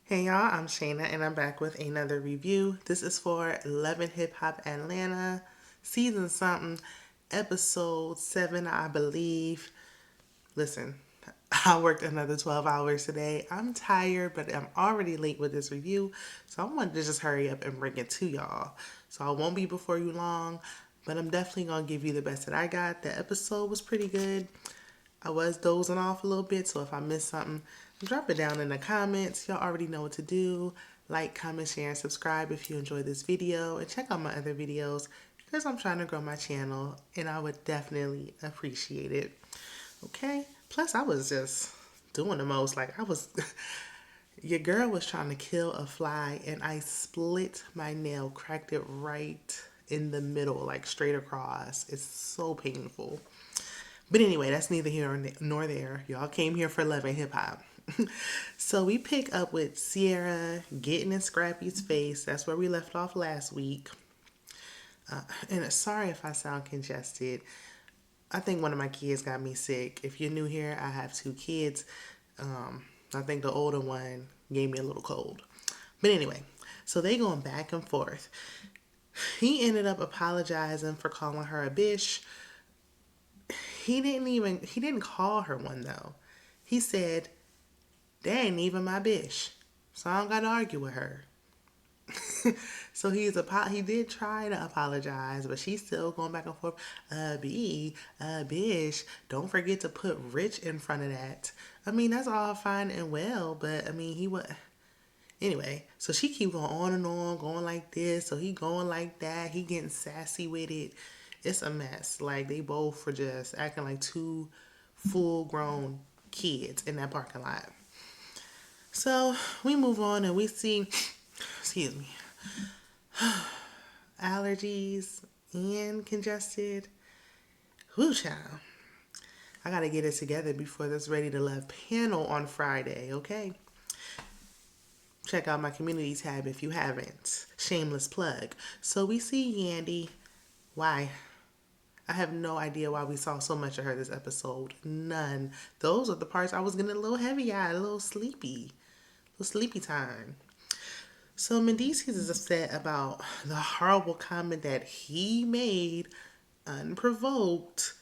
Hey y'all, I'm Shayna and I'm back with another review. This is for Love and Hip Hop Atlanta, season something, episode 7, I believe. Listen, I worked another 12 hours today. I'm tired, but I'm already late with this review, so I wanted to just hurry up and bring it to y'all. So I won't be before you long, but I'm definitely gonna give you the best that I got. The episode was pretty good. I was dozing off a little bit, so if I missed something, drop it down in the comments. Y'all already know what to do. Like, comment, share, and subscribe if you enjoyed this video. And check out my other videos because I'm trying to grow my channel and I would definitely appreciate it. Okay? Plus, I was just doing the most. Your girl was trying to kill a fly and I split my nail, cracked it right in the middle, like straight across. It's so painful. But anyway, that's neither here nor there. Y'all came here for love and hip hop. So we pick up with Sierra getting in Scrappy's face. That's where we left off last week. And sorry if I sound congested. I think one of my kids got me sick. If you're new here, I have two kids. I think the older one gave me a little cold. But anyway, so they going back and forth. He ended up apologizing for calling her a bitch. He didn't call her one though. He said, "They ain't even my bitch, so I don't gotta argue with her." So he did try to apologize, but she's still going back and forth. Bitch, don't forget to put rich in front of that. I mean, that's all fine and well, but I mean, he was anyway. So she keep going on and on, going like this. So he going like that. He getting sassy with it. It's a mess. Like they both were just acting like two full grown kids in that parking lot. So we move on and we see, excuse me, allergies and congested. Whoo, child. I gotta get it together before this Ready to Love panel on Friday, okay? Check out my community tab if you haven't. Shameless plug. So we see Yandy. Why? I have no idea why we saw so much of her this episode. None. Those are the parts I was getting a little heavy eyed, a little sleepy. A little sleepy time. So Mendecees is upset about the horrible comment that he made unprovoked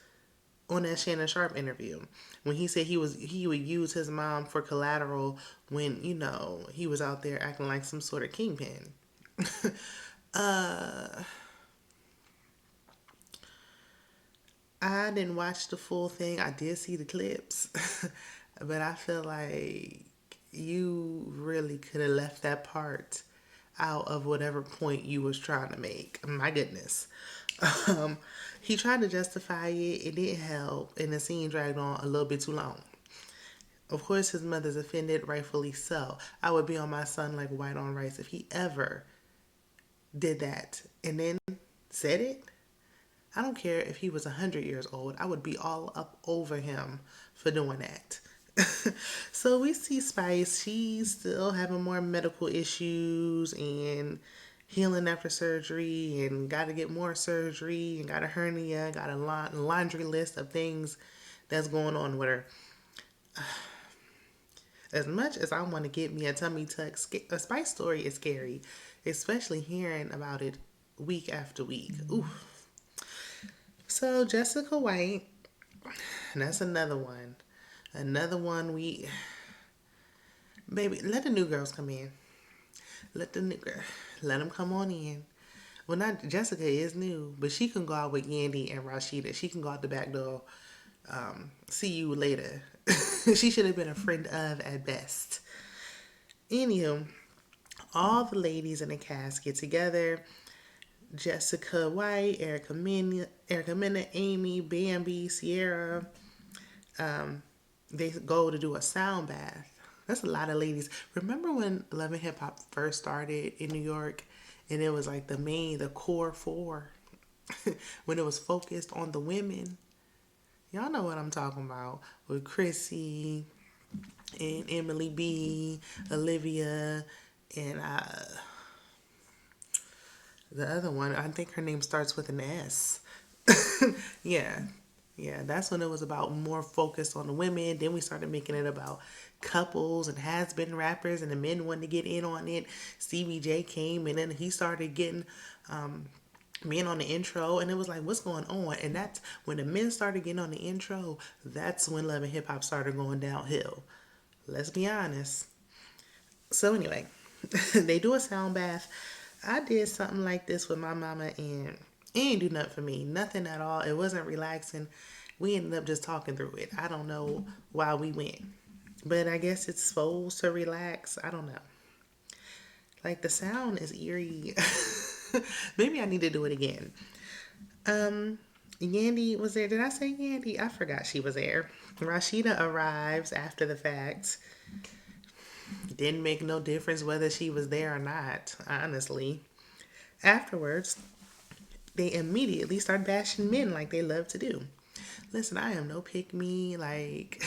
on that Shannon Sharpe interview when he said he would use his mom for collateral when he was out there acting like some sort of kingpin. I didn't watch the full thing. I did see the clips, but I feel like you really could have left that part out of whatever point you was trying to make. My goodness. Um, he tried to justify it. It didn't help, and the scene dragged on a little bit too long. Of course, his mother's offended, rightfully so. I would be on my son like white on rice if he ever did that and then said it. I don't care if he was 100 years old. I would be all up over him for doing that. So we see Spice. She's still having more medical issues and healing after surgery and got to get more surgery and got a hernia, got a laundry list of things that's going on with her. As much as I want to get me a tummy tuck, a Spice story is scary, especially hearing about it week after week. Ooh. So Jessica White, that's another one. Another one baby, let the new girls come in. Let the new girl, let them come on in. Well, not Jessica is new, but she can go out with Yandy and Rashida. She can go out the back door. See you later. She should have been a friend of at best. Anywho, all the ladies in the cast get together. Jessica White, Erica Mena, Amy, Bambi, Sierra. They go to do a sound bath. That's a lot of ladies. Remember when Love and Hip Hop first started in New York, and it was like the core four, when it was focused on the women. Y'all know what I'm talking about with Chrissy and Emily B, Olivia, and the other one. I think her name starts with an S. Yeah, Yeah, that's when it was about more focused on the women. Then we started making it about couples and has been rappers, and the men wanted to get in on it. CBJ came, and then he started getting men on the intro, and it was like, what's going on? And that's when the men started getting on the intro. That's when Love and Hip Hop started going downhill. Let's be honest. So anyway, they do a sound bath. I did something like this with my mama, and it ain't do nothing for me. Nothing at all. It wasn't relaxing. We ended up just talking through it. I don't know why we went. But I guess it's supposed to relax. I don't know. Like the sound is eerie. Maybe I need to do it again. Yandy was there. Did I say Yandy? I forgot she was there. Rashida arrives after the fact. Didn't make no difference whether she was there or not, honestly. Afterwards, they immediately start bashing men like they love to do. Listen, I am no pick me, like,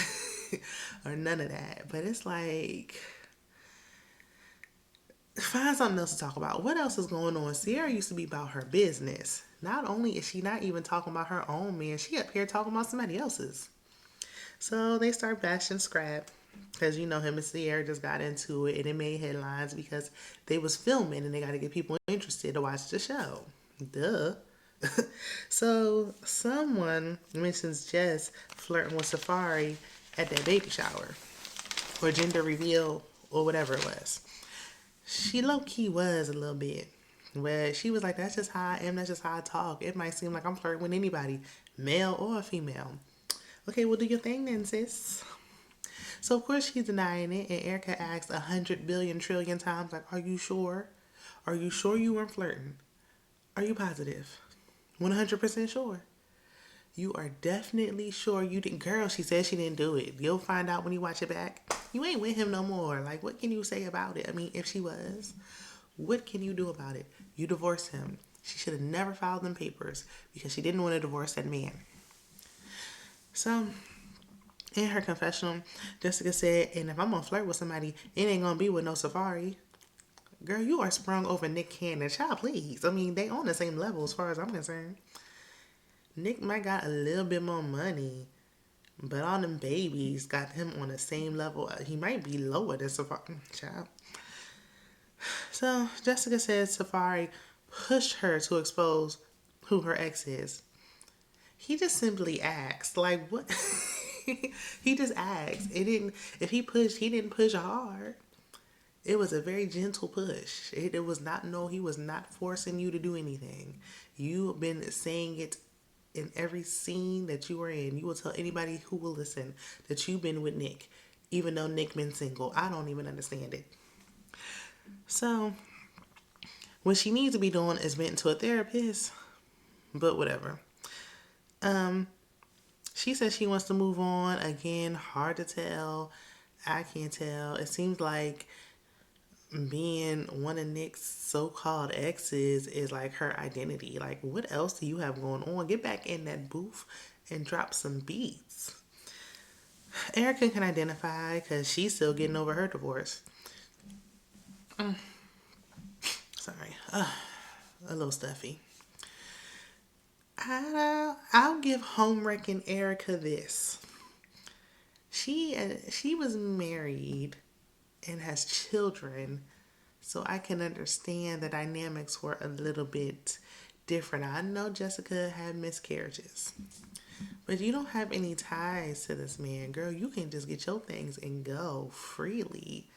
or none of that. But it's like, find something else to talk about. What else is going on? Sierra used to be about her business. Not only is she not even talking about her own man, she up here talking about somebody else's. So they start bashing Scrap because you know him and Sierra just got into it and it made headlines because they was filming and they got to get people interested to watch the show. Duh. So someone mentions Jess flirting with Safari at that baby shower or gender reveal or whatever it was. She low key was a little bit. But she was like, that's just how I am, that's just how I talk. It might seem like I'm flirting with anybody, male or female. Okay, well, do your thing then, sis. So, of course, she's denying it. And Erica asks 100 billion trillion times, like, are you sure? Are you sure you weren't flirting? Are you positive? 100% sure. You are definitely sure you didn't. Girl, she said she didn't do it. You'll find out when you watch it back. You ain't with him no more. Like, what can you say about it? I mean, if she was, what can you do about it? You divorced him. She should have never filed them papers because she didn't want to divorce that man. So, in her confessional, Jessica said, and if I'm gonna flirt with somebody, it ain't gonna be with no Safari. Girl, you are sprung over Nick Cannon. Child, please. I mean, they on the same level as far as I'm concerned. Nick might got a little bit more money, but all them babies got him on the same level. He might be lower than Safari. Child. So, Jessica said Safari pushed her to expose who her ex is. He just simply asked, like, what? He just asked. It didn't. If he pushed, he didn't push hard. It was a very gentle push. It was not. No, he was not forcing you to do anything. You've been saying it in every scene that you were in. You will tell anybody who will listen that you've been with Nick, even though Nick been single. I don't even understand it. So, what she needs to be doing is went to a therapist. But whatever. Um, She says she wants to move on. Again, hard to tell. I can't tell. It seems like being one of Nick's so-called exes is like her identity. Like, what else do you have going on? Get back in that booth and drop some beats. Erica can identify because she's still getting over her divorce. Sorry. A little stuffy. I'll give homewrecking Erica this. She was married and has children, so I can understand the dynamics were a little bit different. I know Jessica had miscarriages, but you don't have any ties to this man, girl. You can just get your things and go freely.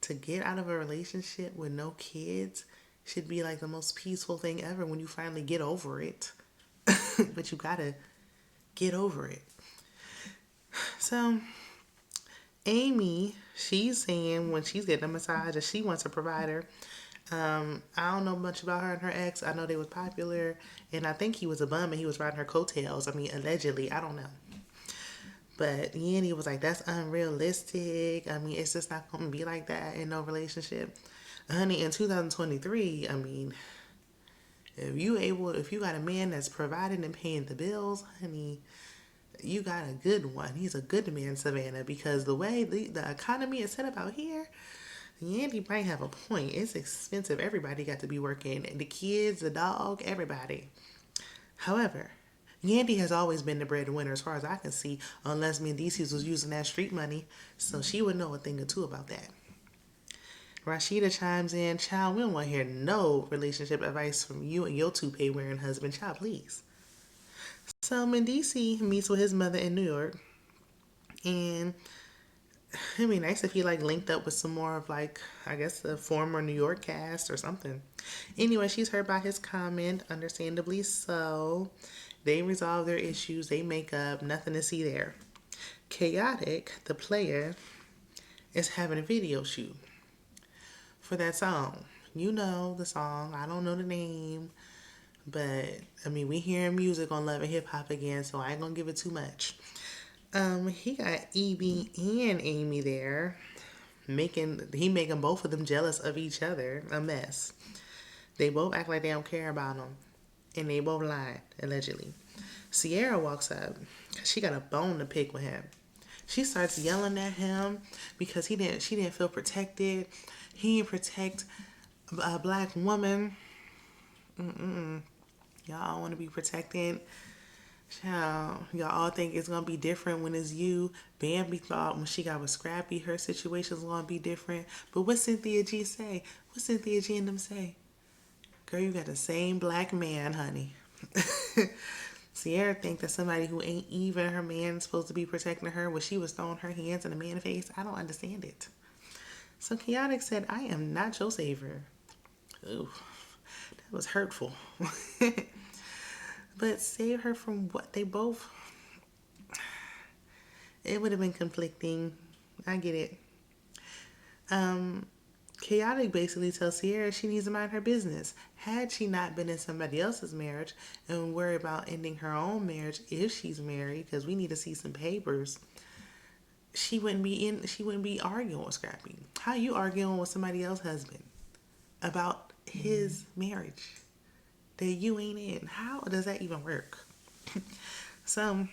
To get out of a relationship with no kids should be like the most peaceful thing ever when you finally get over it. But you gotta get over it. So, Amy, she's saying when she's getting a massage that she wants a provider. I don't know much about her and her ex. I know they was popular, and I think he was a bum and he was riding her coattails. I mean, allegedly, I don't know. But Yanni was like, that's unrealistic. I mean, it's just not going to be like that in no relationship. Honey, in 2023, I mean, if you got a man that's providing and paying the bills, honey, you got a good one. He's a good man, Savannah, because the way the economy is set up out here, Yandy might have a point. It's expensive. Everybody got to be working. The kids, the dog, everybody. However, Yandy has always been the breadwinner as far as I can see, unless Mendecees was using that street money, so she would know a thing or two about that. Rashida chimes in, child, we don't want to hear no relationship advice from you and your toupee wearing husband. Child, please. So Mendici meets with his mother in New York, and it'd be nice if he like linked up with some more of like, I guess, the former New York cast or something. Anyway, she's hurt by his comment, understandably so. They resolve their issues, they make up, nothing to see there. Chaotic, the player, is having a video shoot for that song. You know the song, I don't know the name, but I mean, we hearing music on Love and Hip Hop again, so I ain't gonna give it too much. He got Evie and Amy there, making both of them jealous of each other. A mess. They both act like they don't care about him, and they both lied allegedly. Sierra walks up. She got a bone to pick with him. She starts yelling at him because she didn't feel protected. He didn't protect a black woman. Y'all want to be protected. Child, y'all all think it's gonna be different when it's you. Bambi thought when she got with Scrappy, her situation's gonna be different. But what Cynthia G say? What Cynthia G and them say? Girl, you got the same black man, honey. Sierra think that somebody who ain't even her man is supposed to be protecting her when she was throwing her hands in the man's face. I don't understand it. So Chaotic said, I am not your savior. Ooh, that was hurtful. But save her from what they both... It would have been conflicting. I get it. Chaotic basically tells Sierra she needs to mind her business. Had she not been in somebody else's marriage and worry about ending her own marriage if she's married, because we need to see some papers, she wouldn't be arguing with Scrappy. How you arguing with somebody else's husband about his marriage that you ain't in? How does that even work? So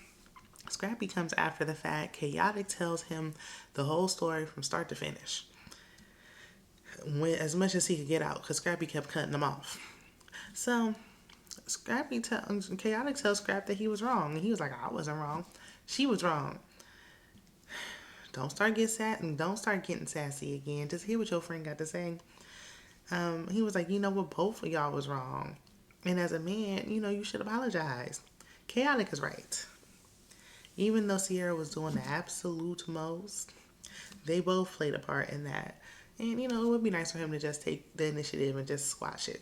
Scrappy comes after the fact. Chaotic tells him the whole story from start to finish, as much as he could get out, because Scrappy kept cutting him off. So Chaotic tells Scrap that he was wrong, and he was like, I wasn't wrong. She was wrong. Don't start getting sassy again. Just hear what your friend got to say. He was like, you know what, both of y'all was wrong. And as a man, you should apologize. Chaotic is right. Even though Sierra was doing the absolute most, they both played a part in that. And, it would be nice for him to just take the initiative and just squash it.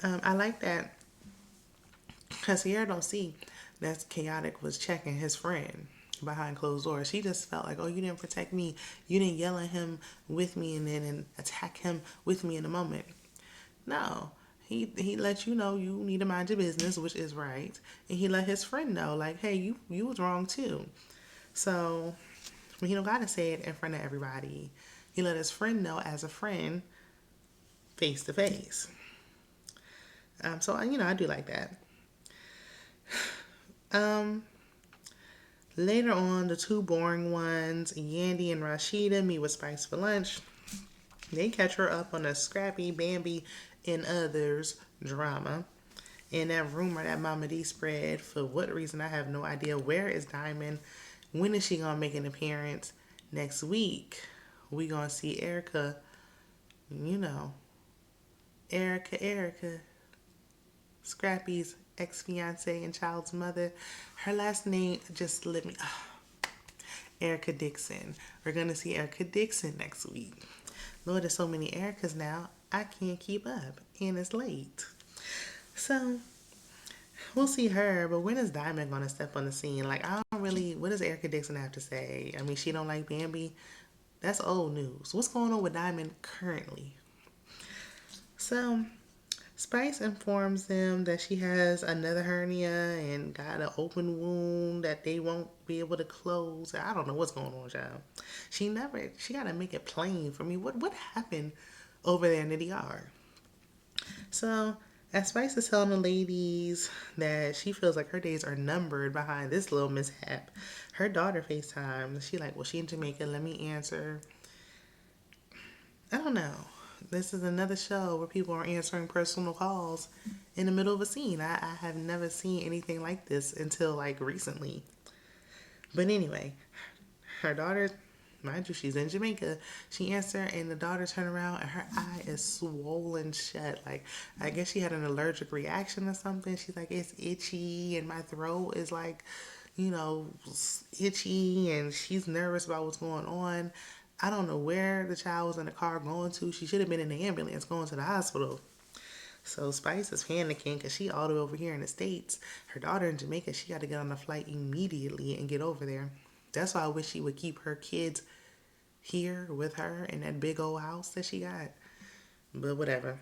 I like that because Sierra don't see that Chaotic was checking his friend behind closed doors. She just felt like, oh, you didn't protect me. You didn't yell at him with me and attack him with me in a moment. No. He let you know you need to mind your business, which is right. And he let his friend know, like, hey, you was wrong too. So he don't got to say it in front of everybody. He let his friend know as a friend, face to face. So, I do like that. Later on, the two boring ones, Yandy and Rashida, meet with Spice for lunch. They catch her up on a Scrappy, Bambi, and others drama. And that rumor that Mama D spread, for what reason, I have no idea. Where is Diamond? When is she going to make an appearance? Next week, we going to see Erica, Erica, Scrappy's ex-fiance and child's mother. Her last name just let me... Erica Dixon. We're going to see Erica Dixon next week. Lord, there's so many Ericas now, I can't keep up, and it's late. So, we'll see her, but when is Diamond going to step on the scene? Like, what does Erica Dixon have to say? I mean, she don't like Bambi? That's old news. What's going on with Diamond currently? So, Spice informs them that she has another hernia and got an open wound that they won't be able to close. I don't know what's going on, child. She got to make it plain for me. What happened over there in the DR? So, as Spice is telling the ladies that she feels like her days are numbered behind this little mishap, her daughter FaceTimes. She like, well, she in Jamaica. Let me answer. I don't know. This is another show where people are answering personal calls in the middle of a scene. I have never seen anything like this until like recently. But anyway, her daughter, mind you, she's in Jamaica. She answered, and the daughter turned around, and her eye is swollen shut. Like, I guess she had an allergic reaction or something. She's like, it's itchy, and my throat is like, you know, itchy, and she's nervous about what's going on. I don't know where the child was in the car going to. She should have been in the ambulance going to the hospital. So Spice is panicking because she all the way over here in the States. Her daughter in Jamaica, she got to get on the flight immediately and get over there. That's why I wish she would keep her kids here with her in that big old house that she got. But whatever.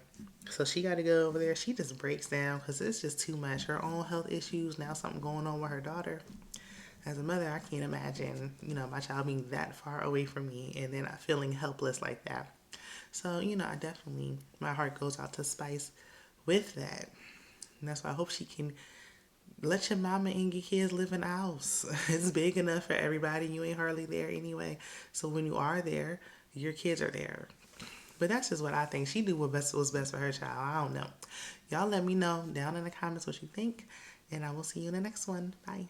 So she got to go over there. She just breaks down because it's just too much. Her own health issues, now something going on with her daughter. As a mother, I can't imagine, my child being that far away from me and then feeling helpless like that. So, I definitely, my heart goes out to Spice with that. And that's why I hope she can let your mama and your kids live in the house. It's big enough for everybody. You ain't hardly there anyway. So when you are there, your kids are there. But that's just what I think. She knew what was best for her child. I don't know. Y'all let me know down in the comments what you think. And I will see you in the next one. Bye.